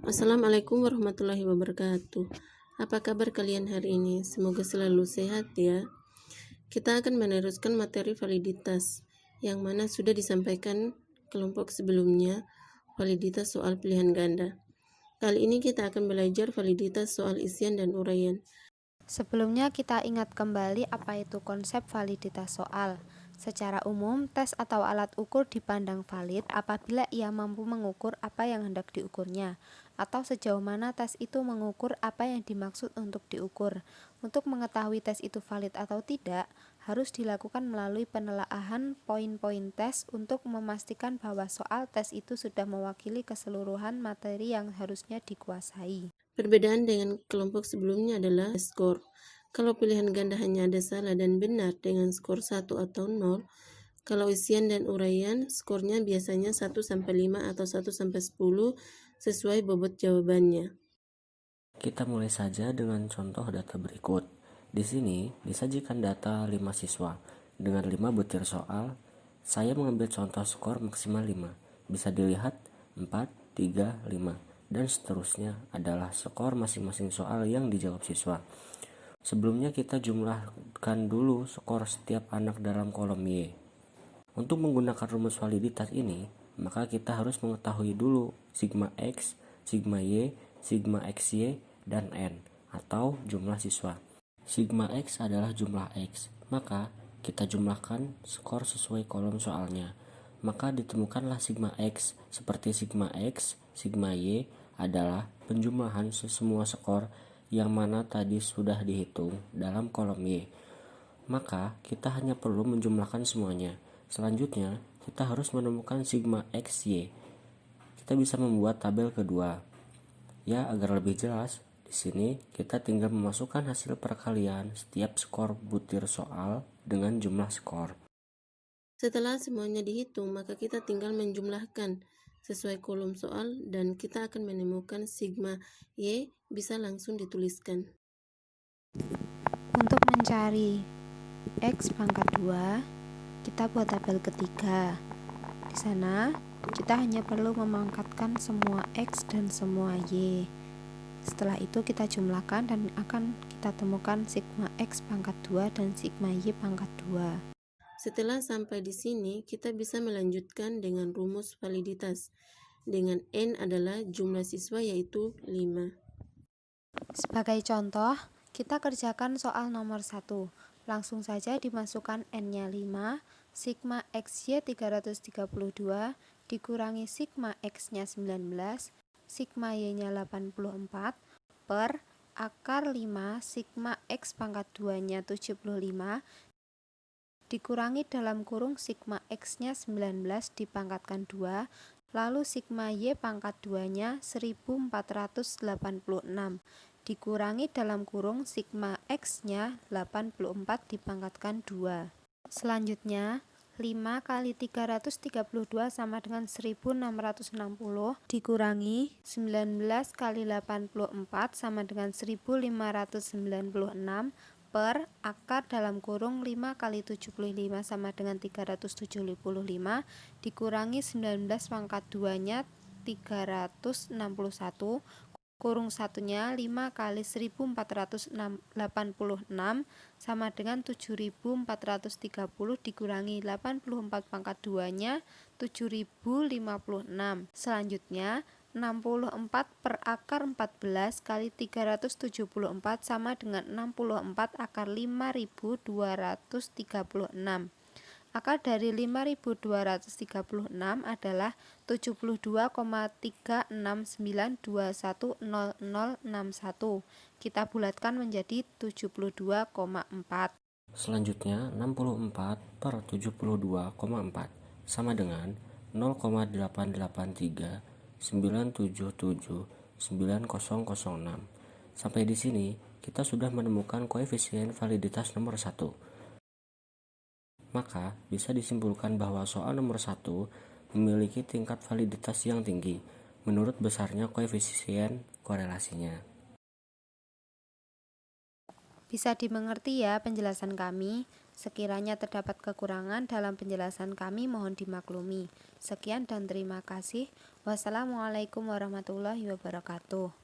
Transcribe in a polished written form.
Assalamualaikum warahmatullahi wabarakatuh. Apa kabar kalian hari ini? Semoga selalu sehat ya. Kita akan meneruskan materi validitas yang mana sudah disampaikan kelompok sebelumnya, validitas soal pilihan ganda. Kali ini kita akan belajar validitas soal isian dan uraian. Sebelumnya kita ingat kembali apa itu konsep validitas soal. Secara umum, tes atau alat ukur dipandang valid apabila ia mampu mengukur apa yang hendak diukurnya, atau sejauh mana tes itu mengukur apa yang dimaksud untuk diukur. Untuk mengetahui tes itu valid atau tidak, harus dilakukan melalui penelaahan poin-poin tes untuk memastikan bahwa soal tes itu sudah mewakili keseluruhan materi yang harusnya dikuasai. Perbedaan dengan kelompok sebelumnya adalah skor. Kalau pilihan ganda hanya ada salah dan benar dengan skor 1 atau 0, kalau isian dan uraian, skornya biasanya 1-5 atau 1-10 sesuai bobot jawabannya. Kita mulai saja dengan contoh data berikut. Di sini disajikan data 5 siswa. Dengan 5 butir soal, saya mengambil contoh skor maksimal 5. Bisa dilihat 4, 3, 5, dan seterusnya adalah skor masing-masing soal yang dijawab siswa. Sebelumnya kita jumlahkan dulu skor setiap anak dalam kolom Y. Untuk menggunakan rumus validitas ini, maka kita harus mengetahui dulu sigma X, sigma Y, sigma XY, dan N, atau jumlah siswa. Sigma X adalah jumlah X, maka kita jumlahkan skor sesuai kolom soalnya. Maka ditemukanlah sigma X, seperti sigma X, sigma Y adalah penjumlahan semua skor yang mana tadi sudah dihitung dalam kolom Y. Maka kita hanya perlu menjumlahkan semuanya. Selanjutnya, kita harus menemukan sigma XY. Kita bisa membuat tabel kedua. Ya, agar lebih jelas, di sini kita tinggal memasukkan hasil perkalian setiap skor butir soal dengan jumlah skor. Setelah semuanya dihitung, maka kita tinggal menjumlahkan sesuai kolom soal dan kita akan menemukan sigma Y bisa langsung dituliskan. Untuk mencari X pangkat 2, kita buat tabel ketiga. Di sana, kita hanya perlu memangkatkan semua X dan semua Y. Setelah itu kita jumlahkan dan akan kita temukan sigma X pangkat 2 dan sigma Y pangkat 2. Setelah sampai di sini, kita bisa melanjutkan dengan rumus validitas. Dengan N adalah jumlah siswa yaitu 5. Sebagai contoh, kita kerjakan soal nomor 1. Langsung saja dimasukkan N-nya 5, sigma XY 332, dikurangi sigma X-nya 19, sigma Y-nya 84, per akar 5 sigma X pangkat 2-nya 75, dikurangi dalam kurung sigma X-nya 19 dipangkatkan 2, lalu sigma Y pangkat 2-nya 1486, dikurangi dalam kurung sigma X-nya 84 dipangkatkan 2. Selanjutnya, 5 kali 332 sama dengan 1660 dikurangi 19 kali 84 sama dengan 1596 per akar dalam kurung 5 kali 75 sama dengan 375 dikurangi 19 pangkat 2 nya 361 kurung satunya 5 kali 1486 sama dengan 7430 dikurangi 84 pangkat 2 nya 7056. Selanjutnya 64 per akar 14 kali 374 sama dengan 64 akar 5236. Akar dari 5236 adalah 72,369210061. Kita bulatkan menjadi 72,4. Selanjutnya, 64 per 72,4 sama dengan 0,88397790006. Sampai di sini, kita sudah menemukan koefisien validitas nomor 1. Maka, bisa disimpulkan bahwa soal nomor 1 memiliki tingkat validitas yang tinggi menurut besarnya koefisien korelasinya. Bisa dimengerti ya penjelasan kami. Sekiranya terdapat kekurangan dalam penjelasan kami, mohon dimaklumi. Sekian dan terima kasih. Wassalamualaikum warahmatullahi wabarakatuh.